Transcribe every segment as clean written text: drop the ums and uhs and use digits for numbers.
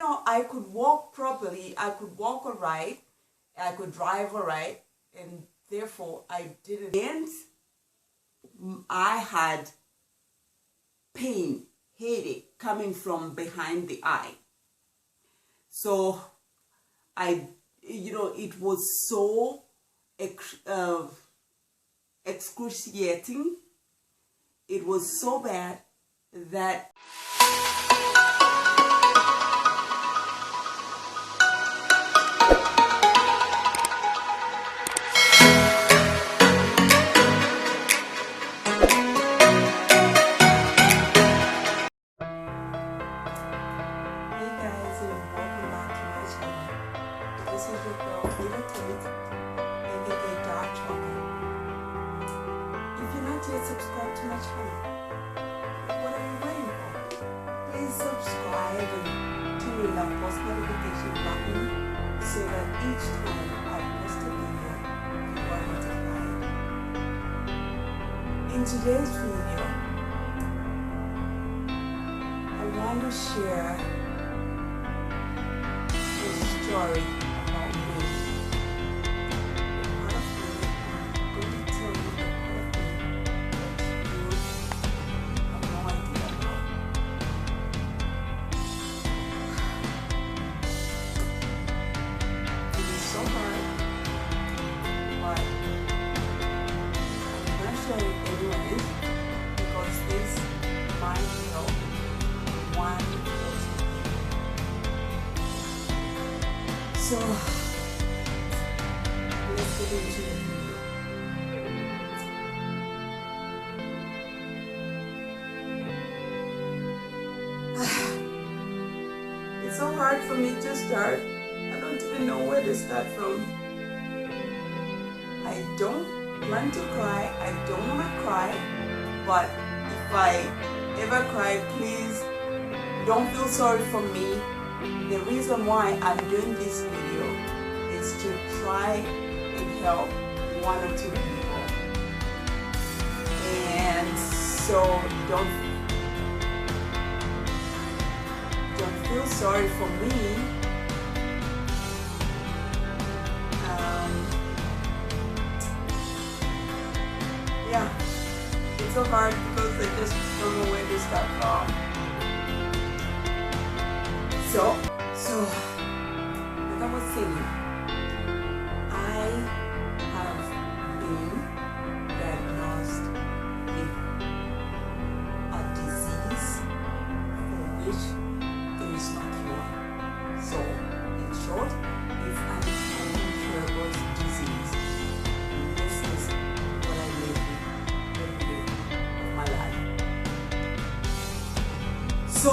I could walk properly, I could walk alright, I could drive alright, and therefore I didn't. And I had pain, headache coming from behind the eye. So it was so excruciating. It was so bad that subscribe to my channel. What are you waiting for? Please subscribe and turn on that post notification button so that each time I post a video, you are notified. In today's video, I want to share a story about me. So, let's get into the video. It's so hard for me to start. I don't even know where to start from. I don't want to cry. I don't want to cry. But if I ever cry, please don't feel sorry for me. The reason why I'm doing this video is to try and help one or two people. And so don't feel sorry for me. Yeah, it's so hard because I just don't know where to start from. So, like I was saying, I have been diagnosed with a disease for which there is no cure. So, in short, it's an incurable disease. And this is what I live with every day of my life. So,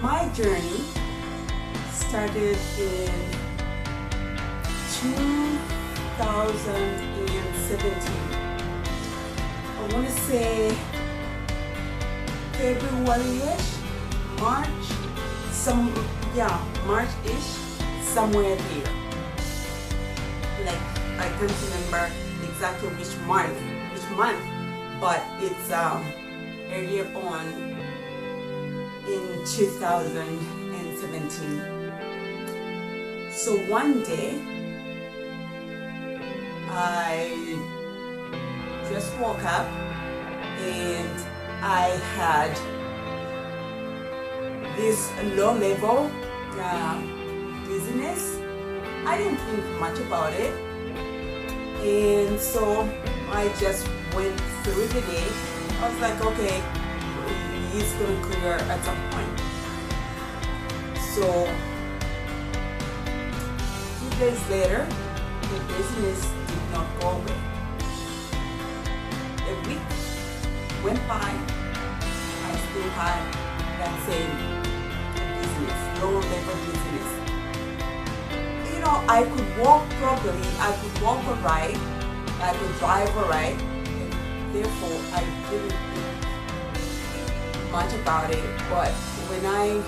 my journey started in 2017. I want to say February-ish, March-ish, somewhere there. Like, I can't remember exactly which month, but it's earlier on in 2017. So one day I just woke up and I had this low level dizziness. I didn't think much about it, and so I just went through the day. I was like, okay, it's going to clear at some point. So, 2 days later, the dizziness did not go away. A week went by, I still had that same dizziness, low level dizziness. I could walk properly, I could walk alright, I could drive alright, and therefore I didn't think much about it. But when I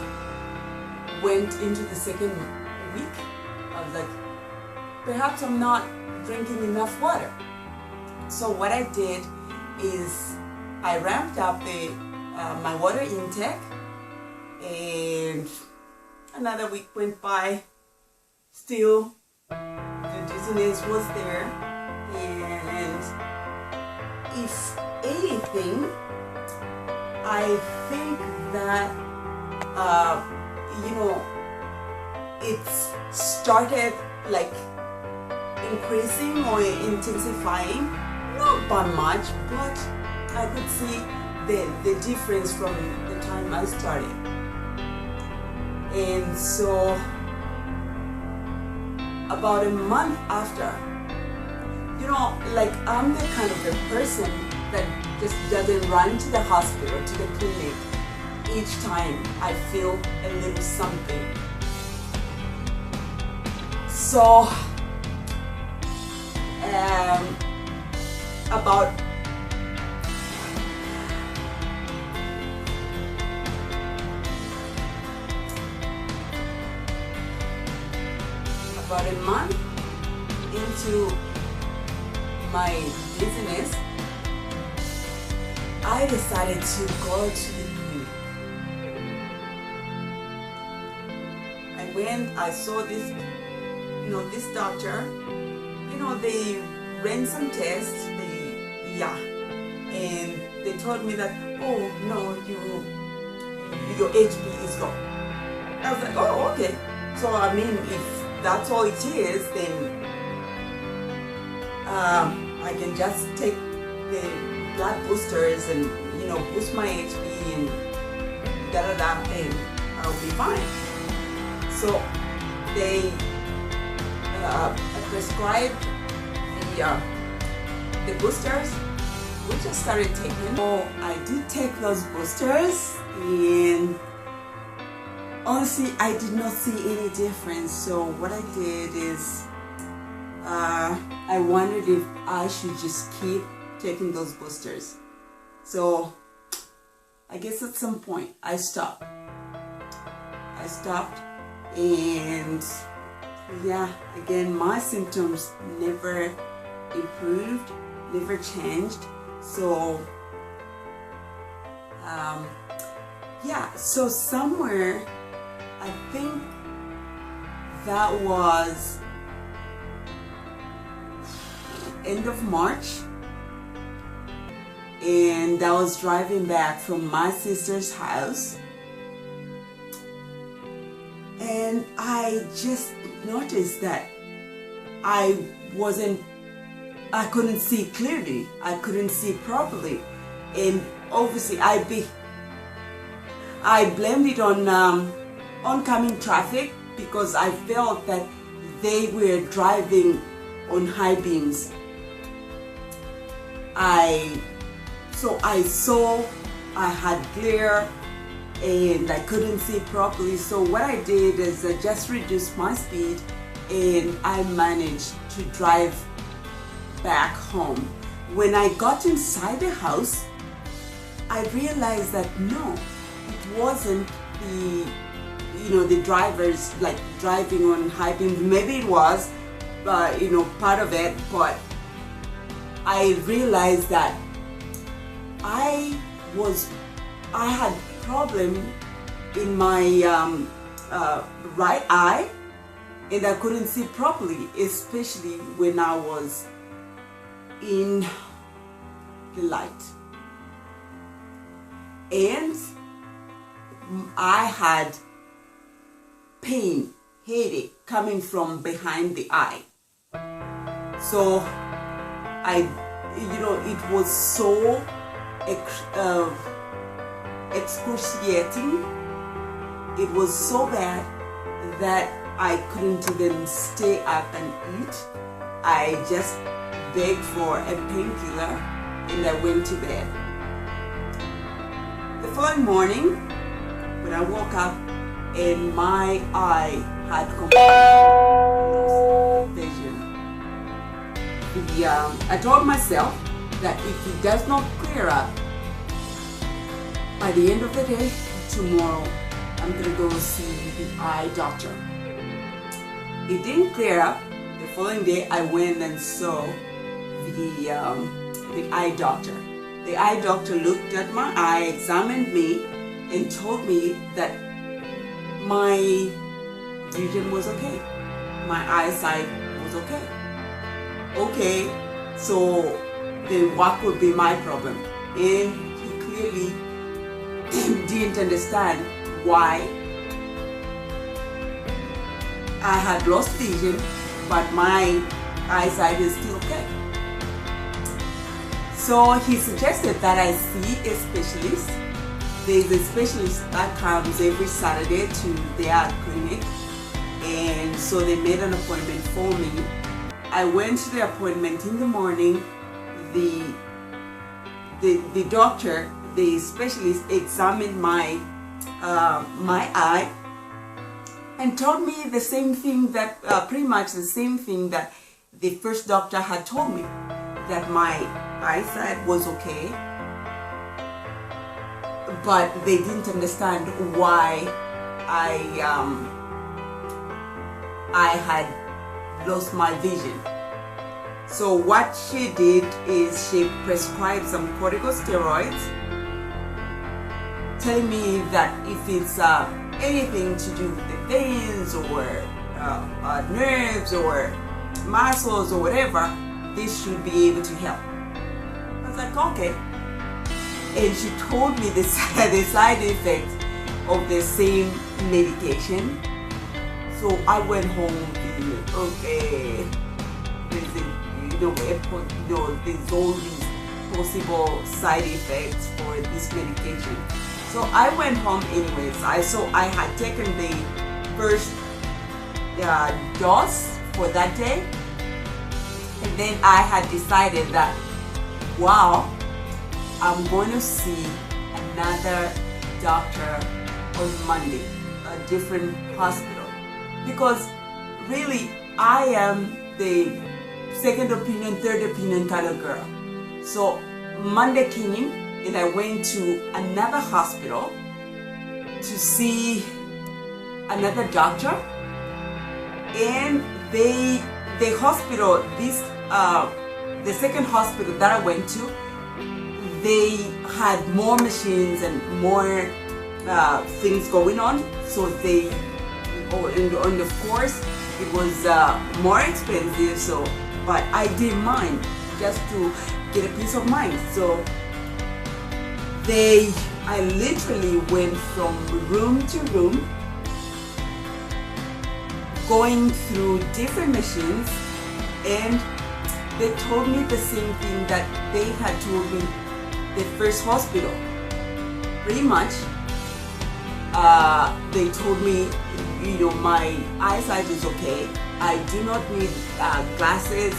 went into the second week, I was like, perhaps I'm not drinking enough water. So what I did is I ramped up my water intake, And another week went by. Still, the dizziness was there. And if anything, I think that, it started like increasing or intensifying, not by much, but I could see the difference from the time I started. And so about a month after, like I'm the kind of a person that just doesn't run to the hospital, to the clinic each time I feel a little something. So about a month into my dizziness, I decided to go to the clinic. I went, I saw this, this doctor. They ran some tests. And they told me that, oh no, your HB is low. I was like, oh, okay. So I mean, if that's all it is, then I can just take the blood boosters and boost my HB and and I'll be fine. So they prescribed the boosters. We just started taking. So I did take those boosters, and honestly, I did not see any difference. So what I did is I wondered if I should just keep taking those boosters. So I guess at some point I stopped, and yeah, again, my symptoms never improved, never changed. So so somewhere, I think that was end of March, and I was driving back from my sister's house, and I just noticed that I couldn't see clearly, I couldn't see properly, and obviously I blamed it on oncoming traffic, because I felt that they were driving on high beams. So I saw I had glare and I couldn't see properly. So what I did is I just reduced my speed, and I managed to drive back home. When I got inside the house, I realized that no, it wasn't the drivers like driving on high beams. Maybe it was, part of it, but I realized that I had problem in my right eye, and I couldn't see properly, especially when I was in the light. And I had pain, headache coming from behind the eye. So it was so excruciating. It was so bad that I couldn't even stay up and eat. I just begged for a painkiller, and I went to bed. The following morning, when I woke up, and my eye had completely lost vision. I told myself that if it does not clear up by the end of the day, tomorrow, I'm gonna go see the eye doctor. It didn't clear up. The following day, I went and saw the eye doctor. The eye doctor looked at my eye, examined me, and told me that my vision was okay. My eyesight was okay. Okay, so then what could be my problem? And he clearly didn't understand why I had lost vision, but my eyesight is still okay. So he suggested that I see a specialist. There's a specialist that comes every Saturday to their clinic, and so they made an appointment for me. I went to the appointment in the morning. The doctor, the specialist, examined my eye and told me the same thing that pretty much the same thing that the first doctor had told me, that my eyesight was okay, but they didn't understand why I had lost my vision. So what she did is she prescribed some corticosteroids, telling me that if it's anything to do with the veins or nerves or muscles or whatever, this should be able to help. I was like, okay. And she told me the side effects of the same medication. So I went home thinking, okay, there's all these possible side effects for this medication. So I went home anyways. I had taken the first dose for that day, and then I had decided that, wow, I'm going to see another doctor on Monday, a different hospital, because really I am the second opinion, third opinion kind of girl. So Monday came and I went to another hospital to see another doctor, and the hospital, the second hospital that I went to, they had more machines and more things going on. So and of course it was more expensive. So, but I didn't mind, just to get a peace of mind. So I literally went from room to room, going through different machines, and they told me the same thing that they had told me the first hospital. Pretty much, they told me, my eyesight is okay. I do not need glasses.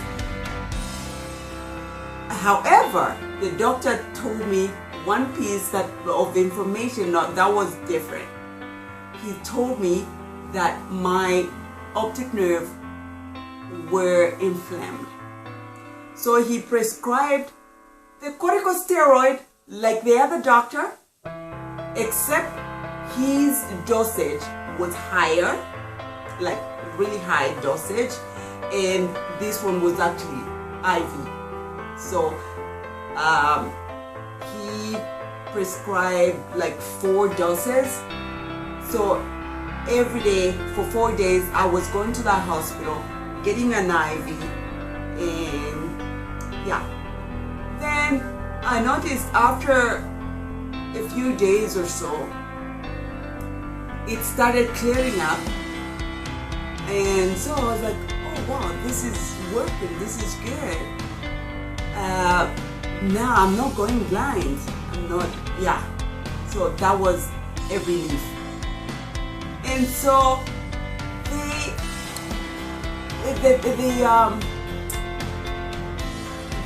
However, the doctor told me one piece of information that was different. He told me that my optic nerve were inflamed. So he prescribed the corticosteroid like the other doctor, except his dosage was higher, like really high dosage, and this one was actually IV. So he prescribed like 4 doses. So every day for 4 days I was going to that hospital, getting an IV, and yeah. Then I noticed after a few days or so, it started clearing up, and so I was like, oh wow, this is working, this is good. Now I'm not going blind. So that was a relief. And so the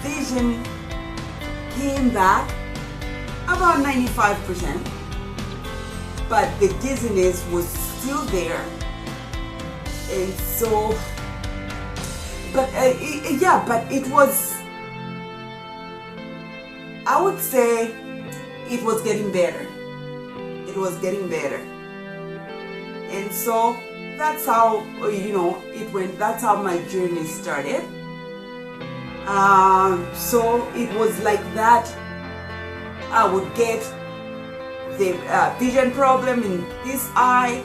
vision came back about 95%, but the dizziness was still there. And so, but it was, I would say it was getting better. It was getting better. And so that's how, it went. That's how my journey started. So it was like that. I would get the vision problem in this eye,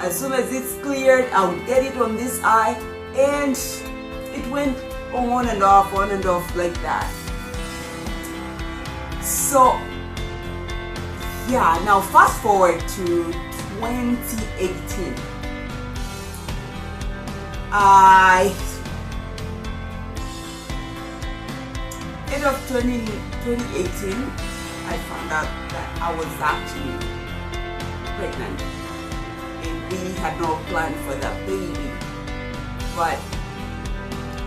As soon as it's cleared, I'll get it on this eye, and it went on and off like that. So yeah, now fast forward to 2018. End of 2018, I found out that I was actually pregnant, and we had no plan for that baby. But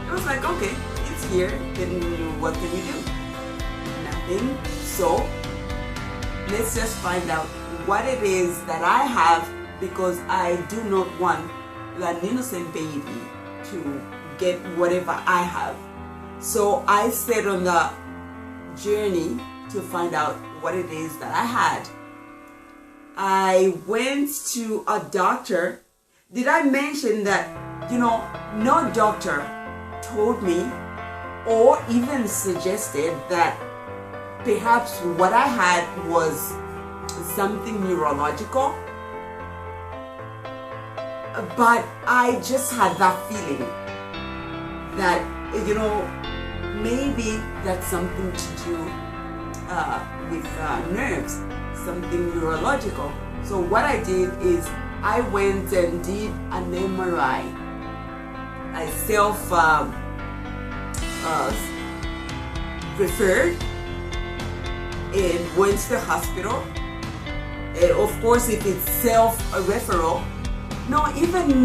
it was like, okay, it's here, then what can we do? Nothing. So let's just find out what it is that I have, because I do not want an innocent baby to get whatever I have. So I set on the journey to find out what it is that I had. I went to a doctor. Did I mention that, no doctor told me or even suggested that perhaps what I had was something neurological? But I just had that feeling that, maybe that's something to do with nerves, something neurological. So what I did is I went and did an MRI. I referred and went to the hospital. And of course, if it's self-referral, no, even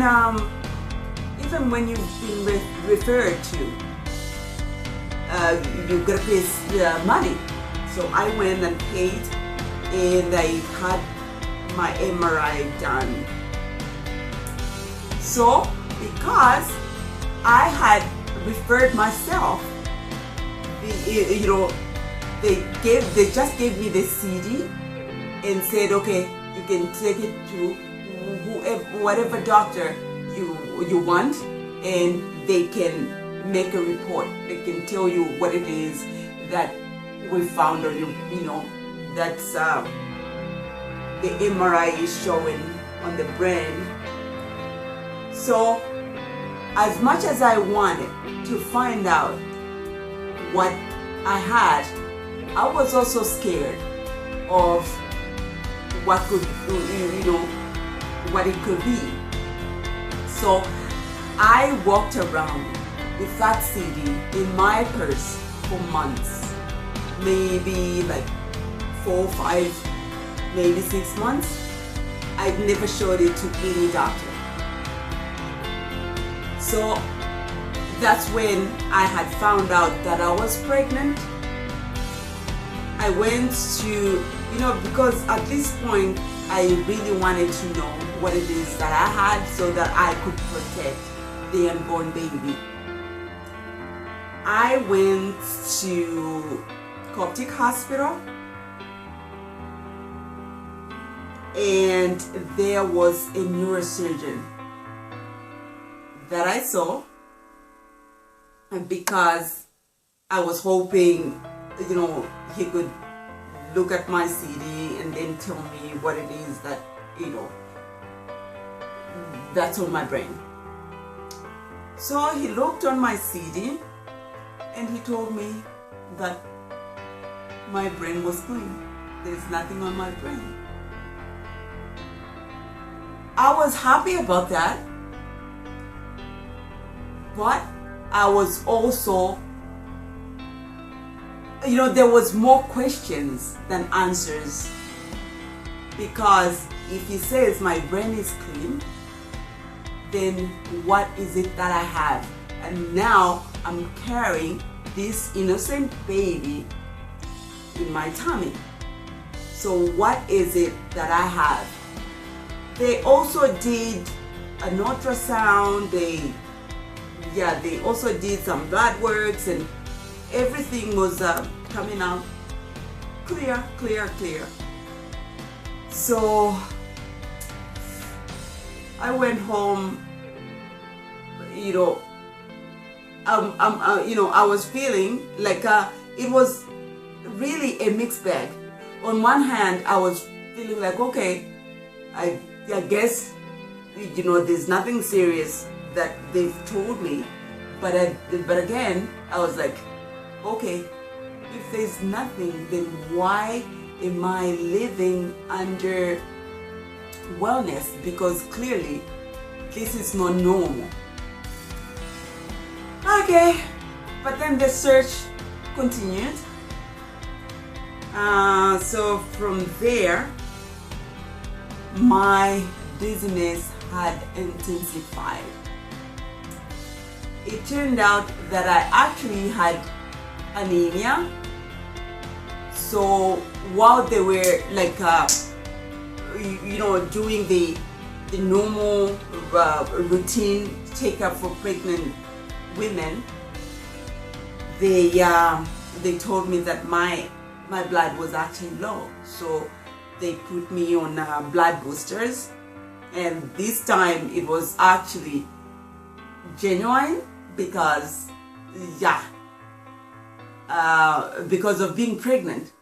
when you've been referred to, you gotta pay money. So I went and paid, and I had my MRI done. So because I had referred myself, they just gave me the CD and said, okay, you can take it to whatever doctor you want, and they can make a report. They can tell you what it is that we found, or that's the MRI is showing on the brain. So as much as I wanted to find out what I had, I was also scared of what could, what it could be. So I walked around with that CD in my purse for months, maybe like 4, 5, maybe 6 months. I never showed it to any doctor. So that's when I had found out that I was pregnant. I went to, because at this point I really wanted to know what it is that I had so that I could protect the unborn baby. I went to Coptic Hospital, and there was a neurosurgeon that I saw, and because I was hoping, he could look at my CD and then tell me what it is that, that's on my brain. So he looked on my CD and he told me that my brain was clean. There's nothing on my brain. I was happy about that, but I was also, there was more questions than answers, because if he says my brain is clean, then what is it that I have? And now I'm carrying this innocent baby in my tummy. So what is it that I have? They also did an ultrasound. They also did some blood works, and everything was coming out clear. So I went home, I was feeling like it was really a mixed bag. On one hand, I was feeling like, okay, I guess there's nothing serious that they've told me. But again, I was like, okay, if there's nothing, then why am I living under wellness? Because clearly this is not normal. Okay, but then the search continued. So from there, my dizziness had intensified. It turned out that I actually had anemia. So while they were like, doing the normal routine checkup for pregnant women, they told me that my blood was actually low. So they put me on blood boosters, and this time it was actually genuine because because of being pregnant,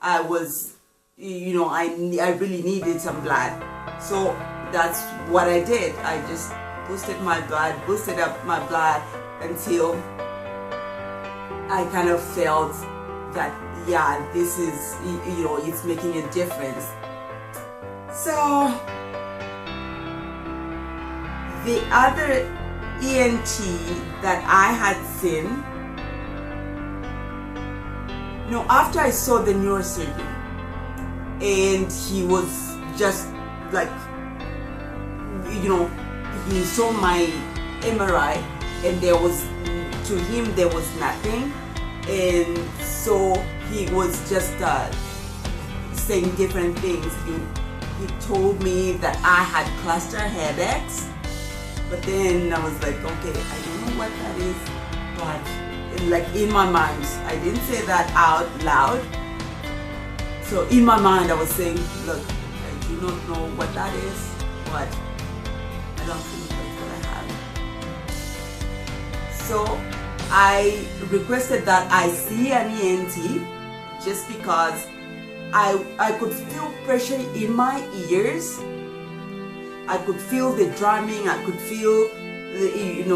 I was, I really needed some blood. So that's what I did. I just boosted up my blood until I kind of felt that, this is, it's making a difference. So the other ENT that I had seen, after I saw the neurosurgeon, and he was just like, he saw my MRI, and to him there was nothing, and so he was just saying different things. He told me that I had cluster headaches, but then I was like, okay, I don't know what that is, but like in my mind, I didn't say that out loud. So in my mind, I was saying, look, I do not know what that is, but I don't think that's what I have. So I requested that I see an ENT just because I could feel pressure in my ears. I could feel the drumming. I could feel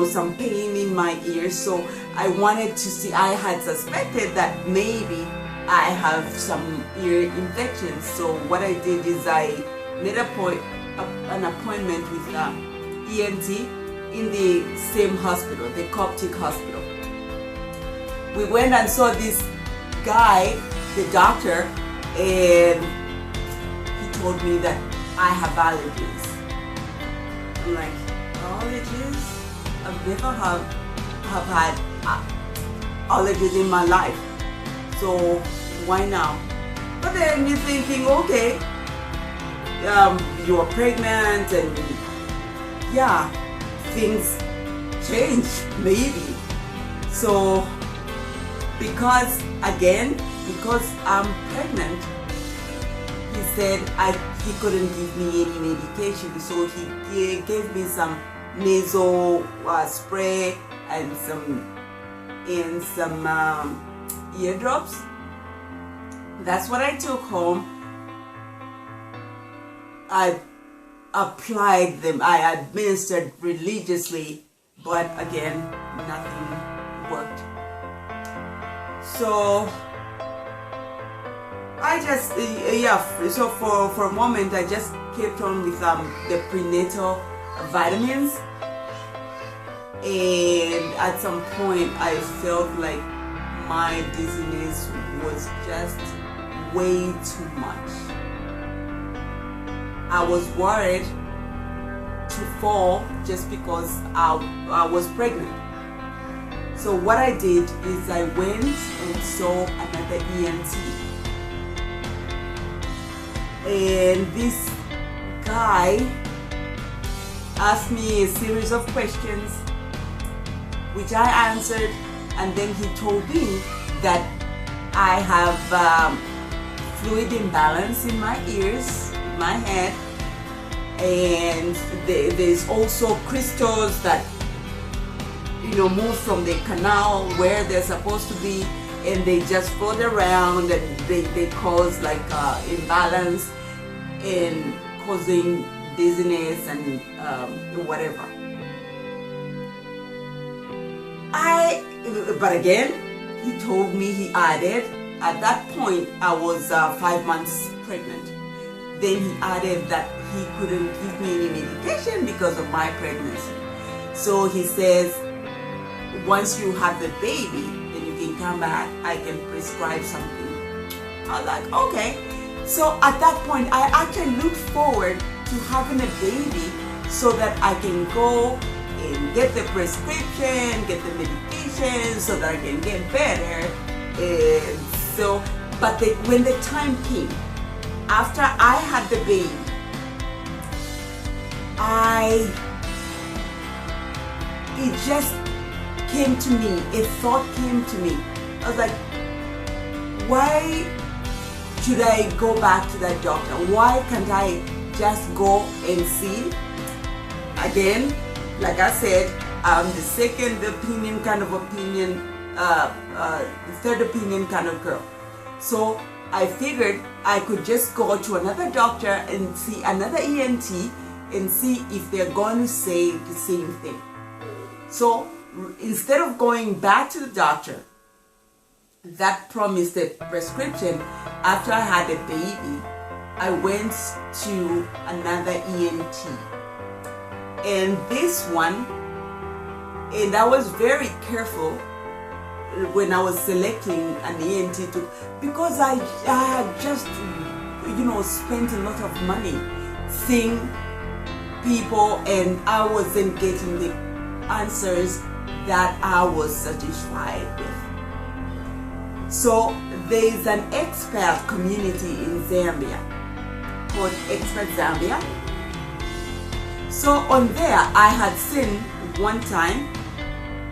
some pain in my ears. So I wanted to see. I had suspected that maybe I have some ear infections. So what I did is I made an appointment with ENT in the same hospital, the Coptic hospital. We went and saw this guy, the doctor, and he told me that I have allergies. I'm like, allergies? I've never have had allergies in my life, so why now? But then you're thinking, okay, you're pregnant, and things change maybe. So because I'm pregnant, he said he couldn't give me any medication, so he gave me some nasal spray and some eardrops. That's what I took home. I applied them. I administered religiously, but again, nothing worked. So I just, so for a moment I just kept on with the prenatal vitamins, and at some point I felt like my dizziness was just way too much. I was worried to fall just because I was pregnant. So what I did is I went and saw another ENT. And this guy asked me a series of questions, which I answered, and then he told me that I have fluid imbalance in my ears, in my head, and there's also crystals that move from the canal where they're supposed to be, and they just float around, and they cause like imbalance and causing dizziness and whatever. But again, he told me he added, at that point I was 5 months pregnant. Then he added that he couldn't give me any medication because of my pregnancy. So he says, once you have the baby, then you can come back, I can prescribe something. I was like, okay. So at that point, I actually looked forward to having a baby so that I can go and get the prescription, get the medication so that I can get better. And so, but when the time came, after I had the baby, it just came to me, a thought came to me. I was like, why should I go back to that doctor? Why can't I just go and see? Again, like I said, I'm the second opinion kind of opinion, third opinion kind of girl. So I figured I could just go to another doctor and see another ENT and see if they're going to say the same thing. So instead of going back to the doctor that promised a prescription after I had a baby, I went to another ENT. And this one, and I was very careful when I was selecting an ENT because I had just, spent a lot of money seeing people and I wasn't getting the answers that I was satisfied with. So there is an expert community in Zambia called Expert Zambia. So on there I had seen one time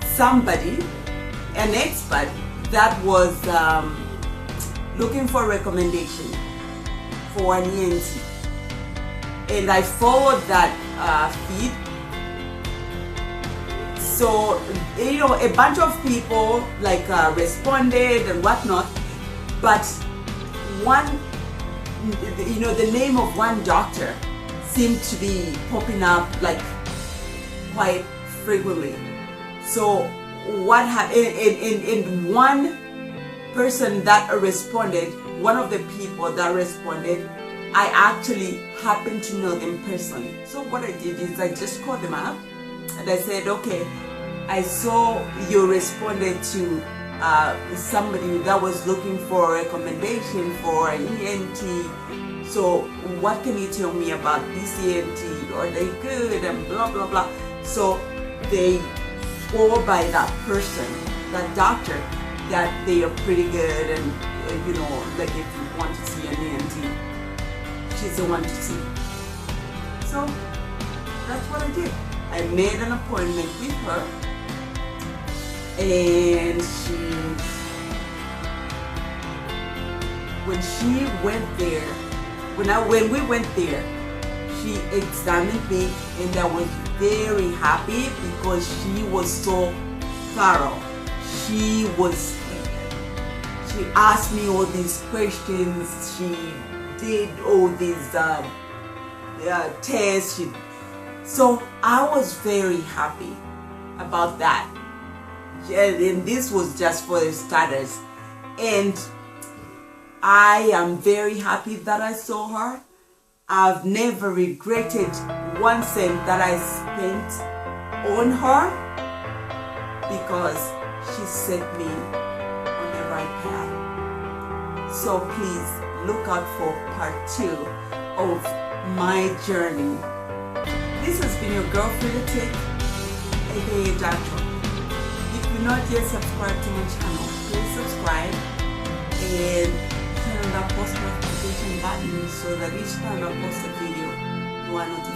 somebody, an expert that was looking for a recommendation for an ENT, and I followed that feed. So a bunch of people responded and whatnot, but the name of one doctor seemed to be popping up quite frequently. So what happened? In one person that responded, one of the people that responded, I actually happened to know them personally. So what I did is I just called them up and I said, okay, I saw you responded to somebody that was looking for a recommendation for an ENT. So what can you tell me about this ENT? Are they good? And blah, blah, blah. So they swore by that person, that doctor, that they are pretty good, and if you want to see an ENT, she's the one to see. So that's what I did. I made an appointment with her, and when we went there, she examined me, and I was very happy because she was so thorough. She asked me all these questions. She did all these tests. So I was very happy about that. And this was just for the starters. And I am very happy that I saw her. I've never regretted 1 cent that I spent on her because she set me on the right path. So please look out for part 2 of my journey. This has been your girl Tech, aka Doctor. If you're not yet subscribed to my channel, please subscribe and turn on that post notification button so that each time I post a video, you are notified.